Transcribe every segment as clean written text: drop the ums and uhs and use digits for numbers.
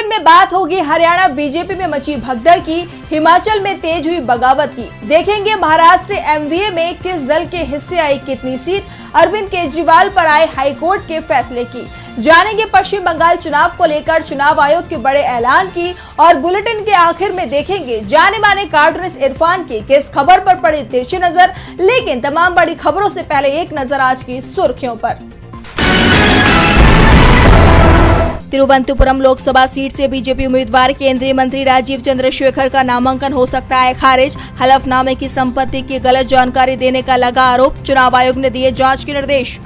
Bulletin में बात होगी हरियाणा बीजेपी में मची भगदड़ की, हिमाचल में तेज हुई बगावत की। देखेंगे महाराष्ट्र एमवीए में किस दल के हिस्से आई कितनी सीट, अरविंद केजरीवाल पर आए हाईकोर्ट के फैसले की। जानेंगे पश्चिम बंगाल चुनाव को लेकर चुनाव आयोग के बड़े ऐलान की, और बुलेटिन के आखिर में देखेंगे जाने माने कार्टूनिस्ट इरफान की किस खबर पर पड़ी तिरछी नजर। लेकिन तमाम बड़ी खबरों से पहले एक नजर आज की सुर्खियों पर। तिरुवनंतपुरम लोकसभा सीट से बीजेपी उम्मीदवार केंद्रीय मंत्री राजीव चंद्रशेखर का नामांकन हो सकता है खारिज। हलफनामे की संपत्ति की गलत जानकारी देने का लगा आरोप, चुनाव आयोग ने दिए जांच के निर्देश।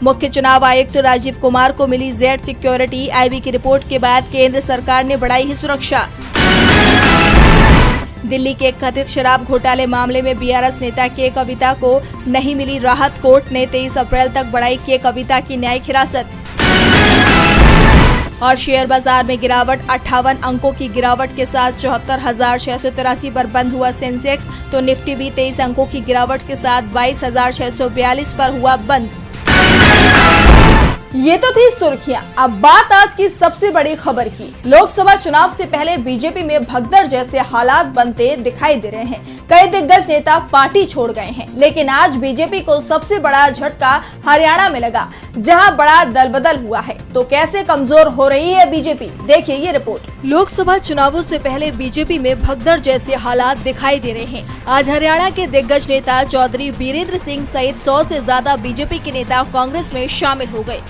मुख्य चुनाव आयुक्त राजीव कुमार को मिली जेड सिक्योरिटी, आईबी की रिपोर्ट के बाद केंद्र सरकार ने बढ़ाई ही सुरक्षा। दिल्ली के कथित शराब घोटाले मामले में बीआरएस नेता के कविता को नहीं मिली राहत, कोर्ट ने 23 अप्रैल तक बढ़ाई के कविता की न्यायिक हिरासत। और शेयर बाजार में गिरावट, 58 अंकों की गिरावट के साथ 74,683 पर बंद हुआ सेंसेक्स, तो निफ्टी भी 23 अंकों की गिरावट के साथ 22,642 पर हुआ बंद। ये तो थी सुर्खियां। अब बात आज की सबसे बड़ी खबर की। लोकसभा चुनाव से पहले बीजेपी में भगदड़ जैसे हालात बनते दिखाई दे रहे हैं। कई दिग्गज नेता पार्टी छोड़ गए हैं, लेकिन आज बीजेपी को सबसे बड़ा झटका हरियाणा में लगा, जहां बड़ा दलबदल हुआ है। तो कैसे कमजोर हो रही है बीजेपी, देखिए ये रिपोर्ट। लोकसभा चुनावों से पहले बीजेपी में भगदड़ जैसे हालात दिखाई दे रहे हैं। आज हरियाणा के दिग्गज नेता चौधरी बीरेंद्र सिंह सहित 100 से ज्यादा बीजेपी के नेता कांग्रेस में शामिल हो गए।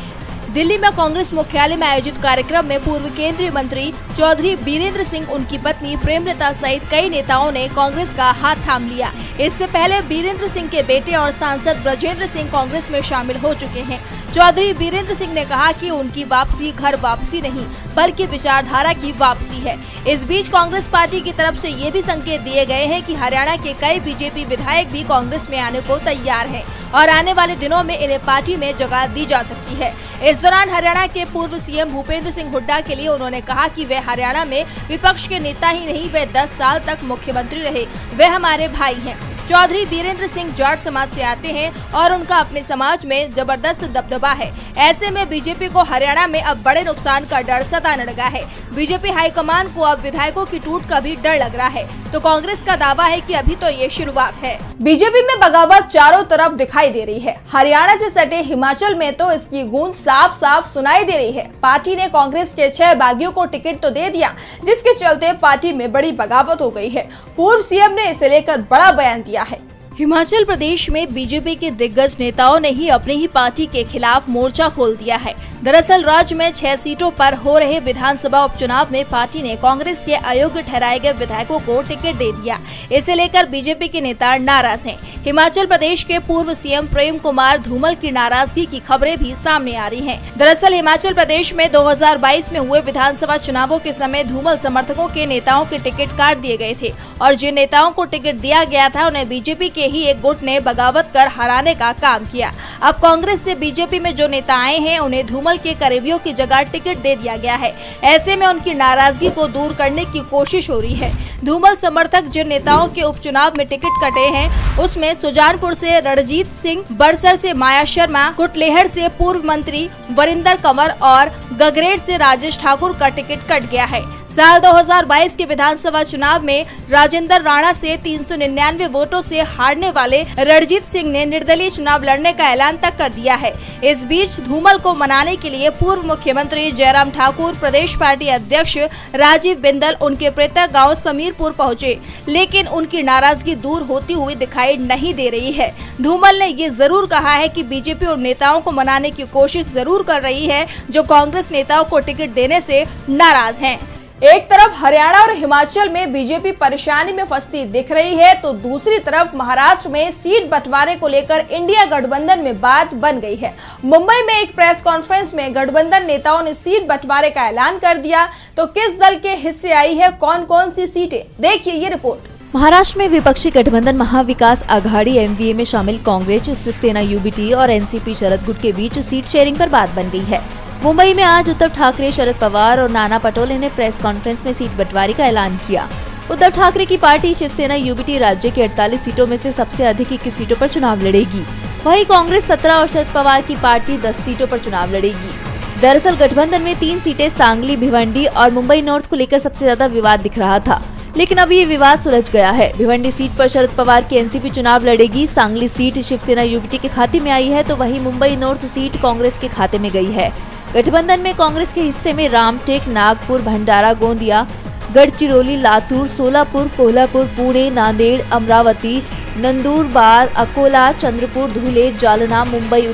दिल्ली में कांग्रेस मुख्यालय में आयोजित कार्यक्रम में पूर्व केंद्रीय मंत्री चौधरी बीरेंद्र सिंह, उनकी पत्नी प्रेमलता सहित कई नेताओं ने कांग्रेस का हाथ थाम लिया। इससे पहले बीरेंद्र सिंह के बेटे और सांसद ब्रजेंद्र सिंह कांग्रेस में शामिल हो चुके हैं। चौधरी बीरेंद्र सिंह ने कहा कि उनकी वापसी घर वापसी नहीं बल्कि विचारधारा की वापसी है। इस बीच कांग्रेस पार्टी की तरफ से ये भी संकेत दिए गए हैं कि हरियाणा के कई बीजेपी विधायक भी कांग्रेस में आने को तैयार हैं और आने वाले दिनों में इन्हें पार्टी में जगह दी जा सकती है। इस दौरान हरियाणा के पूर्व सीएम भूपेंद्र सिंह हुड्डा के लिए उन्होंने कहा कि वे हरियाणा में विपक्ष के नेता ही नहीं, वे 10 साल तक मुख्यमंत्री रहे, वे हमारे भाई हैं। चौधरी बीरेंद्र सिंह जाट समाज से आते हैं और उनका अपने समाज में जबरदस्त दबदबा है। ऐसे में बीजेपी को हरियाणा में अब बड़े नुकसान का डर सताने लगा है। बीजेपी हाईकमान को अब विधायकों की टूट का भी डर लग रहा है। तो कांग्रेस का दावा है कि अभी तो ये शुरुआत है। बीजेपी में बगावत चारों तरफ दिखाई दे रही है। हरियाणा से सटे हिमाचल में तो इसकी गूंज साफ साफ सुनाई दे रही है। पार्टी ने कांग्रेस के 6 बागियों को टिकट तो दे दिया, जिसके चलते पार्टी में बड़ी बगावत हो गई है। पूर्व सीएम ने इसे लेकर बड़ा बयान दिया है। हिमाचल प्रदेश में बीजेपी के दिग्गज नेताओं ने ही अपनी ही पार्टी के खिलाफ मोर्चा खोल दिया है। दरअसल राज्य में 6 सीटों पर हो रहे विधानसभा उपचुनाव में पार्टी ने कांग्रेस के अयोग्य ठहराए गए विधायकों को टिकट दे दिया। इसे लेकर बीजेपी के नेता नाराज हैं। हिमाचल प्रदेश के पूर्व सीएम प्रेम कुमार धूमल की नाराजगी की खबरें भी सामने आ रही हैं। दरअसल हिमाचल प्रदेश में 2022 में हुए विधानसभा चुनावों के समय धूमल समर्थकों के नेताओं के टिकट काट दिए गए थे और जिन नेताओं को टिकट दिया गया था उन्हें बीजेपी के ही एक गुट ने बगावत कर हराने का काम किया। अब कांग्रेस से बीजेपी में जो नेता आए हैं उन्हें धूमल के करीबियों की जगह टिकट दे दिया गया है। ऐसे में उनकी नाराजगी को दूर करने की कोशिश हो रही है। धूमल समर्थक जिन नेताओं के उपचुनाव में टिकट कटे हैं उसमें सुजानपुर से रणजीत सिंह, बड़सर से माया शर्मा, कुटलेहड़ से पूर्व मंत्री वरिंदर कंवर और गगरेट से राजेश ठाकुर का टिकट कट गया है। साल 2022 के विधानसभा चुनाव में राजेंद्र राणा से 399 वोटों से हारने वाले रणजीत सिंह ने निर्दलीय चुनाव लड़ने का ऐलान तक कर दिया है। इस बीच धूमल को मनाने के लिए पूर्व मुख्यमंत्री जयराम ठाकुर, प्रदेश पार्टी अध्यक्ष राजीव बिंदल उनके पैतृक गांव समीरपुर पहुंचे, लेकिन उनकी नाराजगी दूर होती हुई दिखाई नहीं दे रही है। धूमल ने ये जरूर कहा है कि बीजेपी उन नेताओं को मनाने की कोशिश जरूर कर रही है जो कांग्रेस नेताओं को टिकट देने से नाराज हैं। एक तरफ हरियाणा और हिमाचल में बीजेपी परेशानी में फंसती दिख रही है, तो दूसरी तरफ महाराष्ट्र में सीट बंटवारे को लेकर इंडिया गठबंधन में बात बन गई है। मुंबई में एक प्रेस कॉन्फ्रेंस में गठबंधन नेताओं ने सीट बंटवारे का ऐलान कर दिया। तो किस दल के हिस्से आई है कौन कौन सी सीटें, देखिए ये रिपोर्ट। महाराष्ट्र में विपक्षी गठबंधन महाविकास आघाड़ी एमवीए में शामिल कांग्रेस, शिवसेना यूबीटी और एनसीपी शरद गुट के बीच सीट शेयरिंग पर बात बन गई है। मुंबई में आज उद्धव ठाकरे, शरद पवार और नाना पटोले ने प्रेस कॉन्फ्रेंस में सीट बंटवारे का ऐलान किया। उद्धव ठाकरे की पार्टी शिवसेना यूबीटी राज्य की 48 सीटों में से सबसे अधिक 21 सीटों पर चुनाव लड़ेगी। वहीं कांग्रेस 17 और शरद पवार की पार्टी 10 सीटों पर चुनाव लड़ेगी। दरअसल गठबंधन में 3 सीटें सांगली, भिवंडी और मुंबई नॉर्थ को लेकर सबसे ज्यादा विवाद दिख रहा था, लेकिन अभी ये विवाद सुलझ गया है। भिवंडी सीट पर शरद पवार की एनसीपी चुनाव लड़ेगी। सांगली सीट शिवसेना यूबीटी के खाते में आई है, तो वहीं मुंबई नॉर्थ सीट कांग्रेस के खाते में गई है। गठबंधन में कांग्रेस के हिस्से में रामटेक, नागपुर, भंडारा, गोंदिया, गढ़चिरौली, लातूर, सोलापुर, कोल्हापुर, पुणे, नांदेड़, अमरावती, नंदुरबार, अकोला, चंद्रपुर, धुले, जालना, मुंबई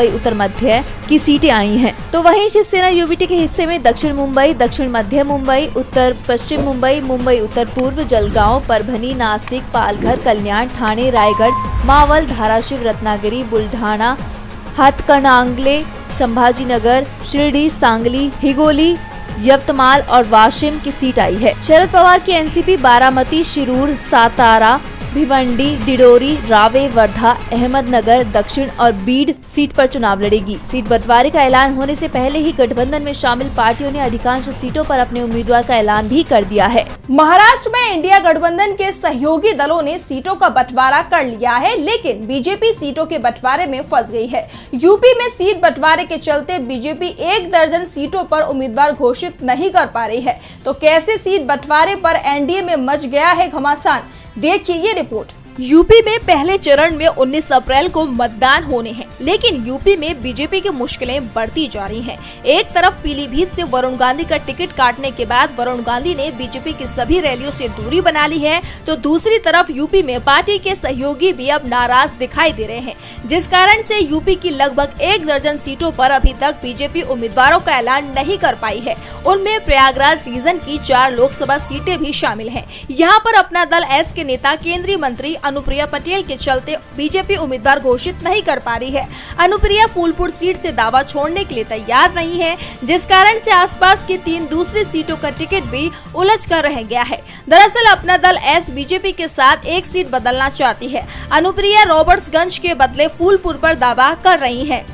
उत्तर मध्य की सीटें आई हैं। तो वहीं शिवसेना यूबीटी के हिस्से में दक्षिण मुंबई, दक्षिण मध्य मुंबई, उत्तर पश्चिम मुंबई, मुंबई उत्तर पूर्व, जलगांव, परभनी, नासिक, पालघर, कल्याण, ठाणे, रायगढ़, मावल, धाराशिव, रत्नागिरी, बुल्ढाना, हातकणंगले, संभाजीनगर, शिरडी, सांगली, हिगोली, यवतमाल और वाशिम की सीट आई है। शरद पवार की एनसीपी बारामती, शिरूर, सातारा, भिवंडी, डिडोरी, रावे, वर्धा, अहमदनगर, दक्षिण और बीड सीट पर चुनाव लड़ेगी। सीट बंटवारे का ऐलान होने से पहले ही गठबंधन में शामिल पार्टियों ने अधिकांश सीटों पर अपने उम्मीदवार का ऐलान भी कर दिया है। महाराष्ट्र में इंडिया गठबंधन के सहयोगी दलों ने सीटों का बंटवारा कर लिया है, लेकिन बीजेपी सीटों के बंटवारे में फंस गई है। यूपी में सीट बंटवारे के चलते बीजेपी 1 दर्जन सीटों पर उम्मीदवार घोषित नहीं कर पा रही है। तो कैसे सीट बंटवारे पर एनडीए में मच गया है घमासान, देखिए ये रिपोर्ट। यूपी में पहले चरण में 19 अप्रैल को मतदान होने हैं, लेकिन यूपी में बीजेपी की मुश्किलें बढ़ती जा रही हैं। एक तरफ पीलीभीत से वरुण गांधी का टिकट काटने के बाद वरुण गांधी ने बीजेपी की सभी रैलियों से दूरी बना ली है, तो दूसरी तरफ यूपी में पार्टी के सहयोगी भी अब नाराज दिखाई दे रहे हैं, जिस कारण से यूपी की लगभग 1 दर्जन सीटों पर अभी तक बीजेपी उम्मीदवारों का ऐलान नहीं कर पाई है। उनमें प्रयागराज रीजन की 4 लोकसभा सीटें भी शामिल हैं। यहाँ पर अपना दल एस के नेता केंद्रीय मंत्री अनुप्रिया पटेल के चलते बीजेपी उम्मीदवार घोषित नहीं कर पा रही है। अनुप्रिया फूलपुर सीट से दावा छोड़ने के लिए तैयार नहीं है, जिस कारण से आसपास की 3 दूसरी सीटों का टिकट भी उलझ कर रह गया है। दरअसल अपना दल एस बीजेपी के साथ 1 सीट बदलना चाहती है। अनुप्रिया रॉबर्ट्सगंज के बदले फूलपुर पर दावा कर रही है।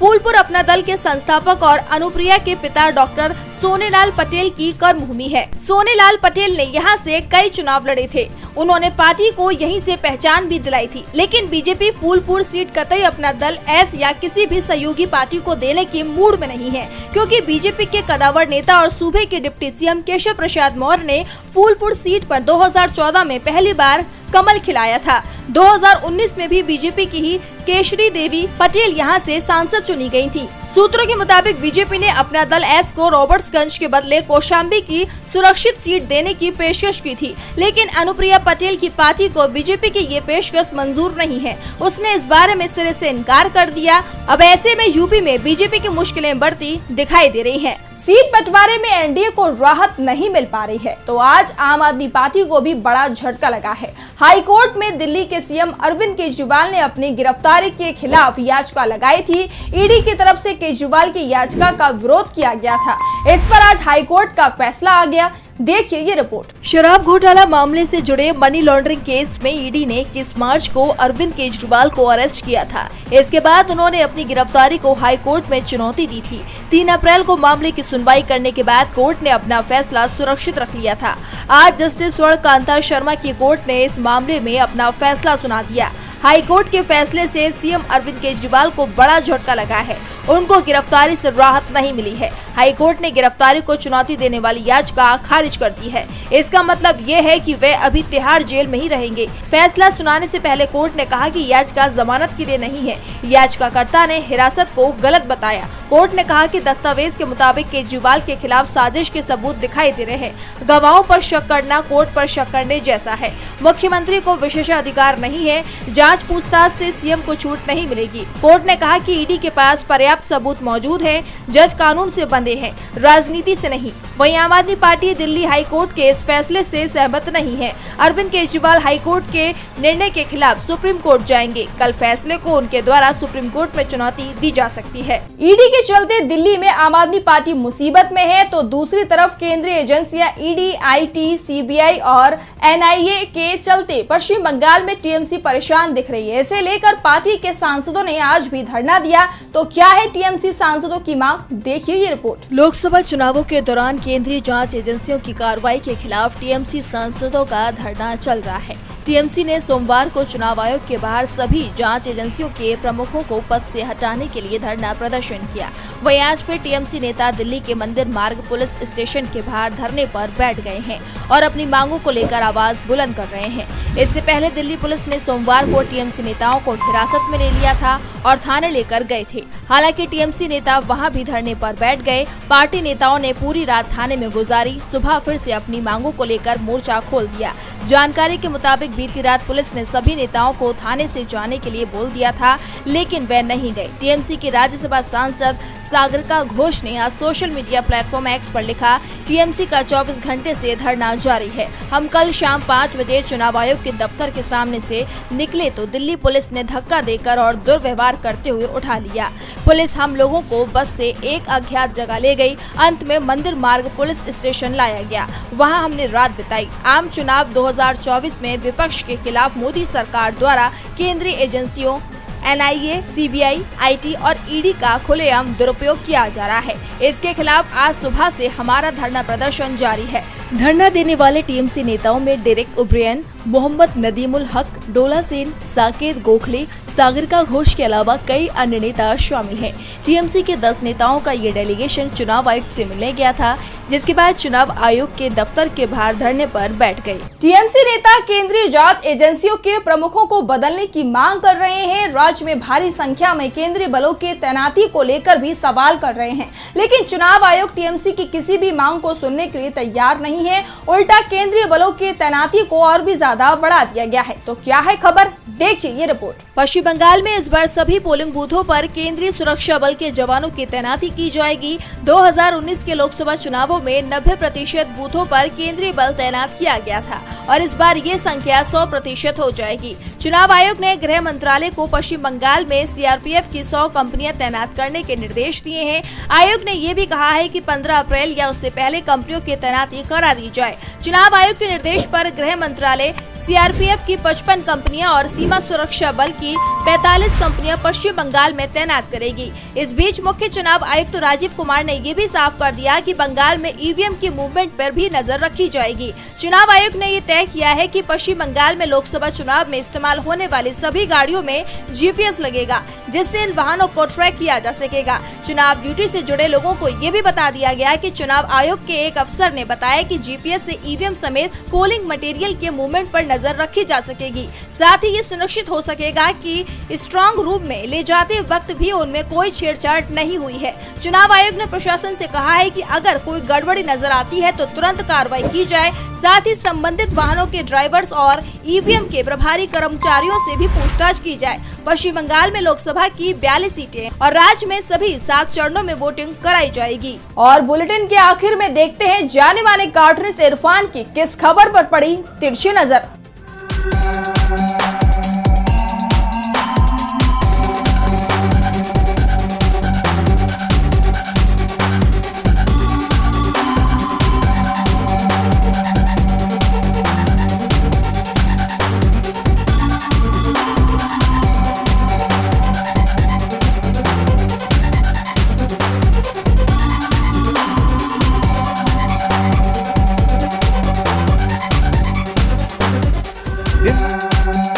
फूलपुर अपना दल के संस्थापक और अनुप्रिया के पिता डॉक्टर सोनेलाल पटेल की कर्मभूमि है। सोनेलाल पटेल ने यहाँ से कई चुनाव लड़े थे। उन्होंने पार्टी को यहीं से पहचान भी दिलाई थी, लेकिन बीजेपी फूलपुर सीट कतई अपना दल एस या किसी भी सहयोगी पार्टी को देने के मूड में नहीं है, क्योंकि बीजेपी के कदावर नेता और सूबे के डिप्टी सीएम केशव प्रसाद मौर्य ने फूलपुर सीट पर 2014 में पहली बार कमल खिलाया था। 2019 में भी बीजेपी की ही केशरी देवी पटेल यहां से सांसद चुनी गई थी। सूत्रों के मुताबिक बीजेपी ने अपना दल एस को रॉबर्ट्सगंज के बदले कौशाम्बी की सुरक्षित सीट देने की पेशकश की थी, लेकिन अनुप्रिया पटेल की पार्टी को बीजेपी की ये पेशकश मंजूर नहीं है। उसने इस बारे में सिरे से इनकार कर दिया। अब ऐसे में यूपी में बीजेपी की मुश्किलें बढ़ती दिखाई दे रही हैं। सीट बंटवारे में एनडीए को राहत नहीं मिल पा रही है, तो आज आम आदमी पार्टी को भी बड़ा झटका लगा है। हाई कोर्ट में दिल्ली के सीएम अरविंद केजरीवाल ने अपनी गिरफ्तारी के खिलाफ याचिका लगाई थी। ईडी की तरफ से केजरीवाल की याचिका का विरोध किया गया था। इस पर आज हाई कोर्ट का फैसला आ गया। देखिए ये रिपोर्ट। शराब घोटाला मामले से जुड़े मनी लॉन्ड्रिंग केस में ईडी ने 21 मार्च को अरविंद केजरीवाल को अरेस्ट किया था। इसके बाद उन्होंने अपनी गिरफ्तारी को हाई कोर्ट में चुनौती दी थी। 3 अप्रैल को मामले की सुनवाई करने के बाद कोर्ट ने अपना फैसला सुरक्षित रख लिया था। आज जस्टिस स्वर्णकांता शर्मा की कोर्ट ने इस मामले में अपना फैसला सुना दिया। हाई कोर्ट के फैसले से सीएम अरविंद केजरीवाल को बड़ा झटका लगा है। उनको गिरफ्तारी से राहत नहीं मिली है। हाई कोर्ट ने गिरफ्तारी को चुनौती देने वाली याचिका खारिज कर दी है। इसका मतलब ये है कि वे अभी तिहाड़ जेल में ही रहेंगे। फैसला सुनाने से पहले कोर्ट ने कहा कि याचिका जमानत के लिए नहीं है। याचिकाकर्ता ने हिरासत को गलत बताया। कोर्ट ने कहा कि दस्तावेज के मुताबिक केजरीवाल के खिलाफ साजिश के सबूत दिखाई दे रहे हैं। गवाहों पर शक करना कोर्ट पर शक करने जैसा है। मुख्यमंत्री को विशेषाधिकार नहीं है। जांच पूछताछ से सीएम को छूट नहीं मिलेगी। कोर्ट ने कहा कि ईडी के पास पर्याप्त सबूत मौजूद हैं। जज कानून से बंधे हैं, राजनीति से नहीं। वहीं आम आदमी पार्टी दिल्ली हाई कोर्ट के इस फैसले से सहमत नहीं है। अरविंद केजरीवाल हाई कोर्ट के निर्णय के खिलाफ सुप्रीम कोर्ट जाएंगे। कल फैसले को उनके द्वारा सुप्रीम कोर्ट में चुनौती दी जा सकती है। ईडी के चलते दिल्ली में आम आदमी पार्टी मुसीबत में है, तो दूसरी तरफ केंद्रीय एजेंसियां ईडी, आईटी, सीबीआई और एनआईए के चलते पश्चिम बंगाल में टीएमसी परेशान दिख रही है। इसे लेकर पार्टी के सांसदों ने आज भी धरना दिया। तो क्या है टीएमसी सांसदों की मांग, देखिए ये रिपोर्ट। लोकसभा चुनावों के दौरान केंद्रीय जांच एजेंसियों की कार्रवाई के खिलाफ टीएमसी सांसदों का धरना चल रहा है। टीएमसी ने सोमवार को चुनाव आयोग के बाहर सभी जांच एजेंसियों के प्रमुखों को पद से हटाने के लिए धरना प्रदर्शन किया। वहीं आज फिर टीएमसी नेता दिल्ली के मंदिर मार्ग पुलिस स्टेशन के बाहर धरने पर बैठ गए हैं और अपनी मांगों को लेकर आवाज बुलंद कर रहे हैं। इससे पहले दिल्ली पुलिस ने सोमवार को टीएमसी नेताओं को हिरासत में ले लिया था और थाने लेकर गए थे। हालांकि टीएमसी नेता वहां भी धरने पर बैठ गए। पार्टी नेताओं ने पूरी रात थाने में गुजारी। सुबह फिर से अपनी मांगों को लेकर मोर्चा खोल दिया। जानकारी के मुताबिक बीती रात पुलिस ने सभी नेताओं को थाने से जाने के लिए बोल दिया था, लेकिन वे नहीं गए। टीएमसी की राज्यसभा सांसद सागरिका घोष ने आज सोशल मीडिया प्लेटफॉर्म एक्स पर लिखा, टीएमसी का 24 घंटे से धरना जारी है। हम कल शाम 5 बजे चुनाव आयोग के दफ्तर के सामने से निकले तो दिल्ली पुलिस ने धक्का देकर और दुर्व्यवहार करते हुए उठा लिया। पुलिस हम लोगों को बस से एक अज्ञात जगह ले गई। अंत में मंदिर मार्ग पुलिस स्टेशन लाया गया। वहां हमने रात बिताई। आम चुनाव 2024 में विपक्ष के खिलाफ मोदी सरकार द्वारा केंद्रीय एजेंसियों एनआईए, सीबीआई, आईटी और ईडी का खुलेआम दुरुपयोग किया जा रहा है। इसके खिलाफ आज सुबह से हमारा धरना प्रदर्शन जारी है। धरना देने वाले टीएमसी नेताओं में डेरेक ओब्रियन, मोहम्मद नदीमुल हक, डोला सेन, साकेत गोखले, सागरिका घोष के अलावा कई अन्य नेता शामिल हैं। टीएमसी के 10 नेताओं का ये डेलीगेशन चुनाव आयुक्त से मिलने गया था, जिसके बाद चुनाव आयोग के दफ्तर के बाहर धरने पर बैठ गए। टीएमसी नेता केंद्रीय जांच एजेंसियों के प्रमुखों को बदलने की मांग कर रहे हैं। राज्य में भारी संख्या में केंद्रीय बलों के तैनाती को लेकर भी सवाल कर रहे हैं, लेकिन चुनाव आयोग टीएमसी की किसी भी मांग को सुनने के लिए तैयार नहीं है। उल्टा केंद्रीय बलों की तैनाती को और भी ज्यादा बढ़ा दिया गया है। तो क्या है खबर, देखिए ये रिपोर्ट। पश्चिम बंगाल में इस बार सभी पोलिंग बूथों पर केंद्रीय सुरक्षा बल के जवानों की तैनाती की जाएगी। 2019 के लोकसभा चुनावों में 90% बूथों पर केंद्रीय बल तैनात किया गया था और इस बार ये संख्या 100% हो जाएगी। चुनाव आयोग ने गृह मंत्रालय को पश्चिम बंगाल में सीआरपीएफ की 100 कंपनियां तैनात करने के निर्देश दिए हैं। आयोग ने ये भी कहा है कि 15 अप्रैल या उससे पहले कंपनियों की तैनाती करा दी जाए। चुनाव आयोग के निर्देश पर गृह मंत्रालय सीआरपीएफ की 55 कंपनियां और सीमा सुरक्षा बल की 45 कंपनियां पश्चिम बंगाल में तैनात करेगी। इस बीच मुख्य चुनाव आयुक्त राजीव कुमार ने ये भी साफ कर दिया कि बंगाल में ईवीएम की मूवमेंट पर भी नजर रखी जाएगी। चुनाव आयोग ने ये तय किया है कि पश्चिम बंगाल में लोकसभा चुनाव में इस्तेमाल होने वाली सभी गाड़ियों में जीपीएस लगेगा, जिससे इन वाहनों को ट्रैक किया जा सकेगा। चुनाव ड्यूटी से जुड़े लोगों को ये भी बता दिया गया कि चुनाव आयोग के एक अफसर ने बताया कि जीपीएस से ईवीएम समेत पोलिंग मटेरियल के मूवमेंट पर नजर रखी जा सकेगी। साथ ही ये सुनिश्चित हो सकेगा कि स्ट्रांग रूम में ले जाते वक्त भी उनमें कोई छेड़छाड़ नहीं हुई है। चुनाव आयोग ने प्रशासन से कहा है कि अगर कोई गड़बड़ी नजर आती है तो तुरंत कार्रवाई की जाए। साथ ही संबंधित वाहनों के ड्राइवर्स और ईवीएम के प्रभारी कर्मचारियों से भी पूछताछ की जाए। पश्चिम बंगाल में लोकसभा की 42 सीटें और राज्य में सभी 7 चरणों में वोटिंग कराई जाएगी। और बुलेटिन के आखिर में देखते हैं जाने माने कार्टूनिस्ट इरफान की किस खबर पर पड़ी तिरछी नजर।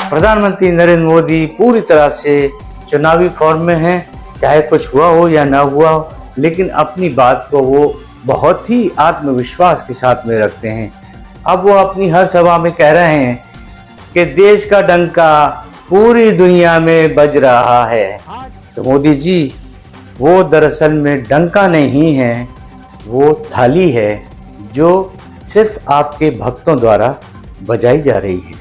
प्रधानमंत्री नरेंद्र मोदी पूरी तरह से चुनावी फॉर्म में हैं, चाहे कुछ हुआ हो या ना हुआ हो, लेकिन अपनी बात को वो बहुत ही आत्मविश्वास के साथ में रखते हैं। अब वो अपनी हर सभा में कह रहे हैं कि देश का डंका पूरी दुनिया में बज रहा है। तो मोदी जी, वो दरअसल में डंका नहीं है, वो थाली है जो सिर्फ आपके भक्तों द्वारा बजाई जा रही है।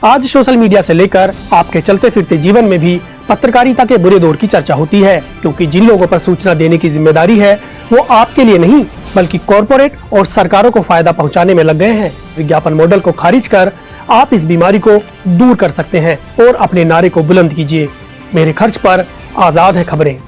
आज सोशल मीडिया से लेकर आपके चलते फिरते जीवन में भी पत्रकारिता के बुरे दौर की चर्चा होती है, क्योंकि जिन लोगों पर सूचना देने की जिम्मेदारी है वो आपके लिए नहीं बल्कि कॉरपोरेट और सरकारों को फायदा पहुंचाने में लग गए हैं। विज्ञापन मॉडल को खारिज कर आप इस बीमारी को दूर कर सकते हैं और अपने नारे को बुलंद कीजिए। मेरे खर्च पर आजाद है खबरें।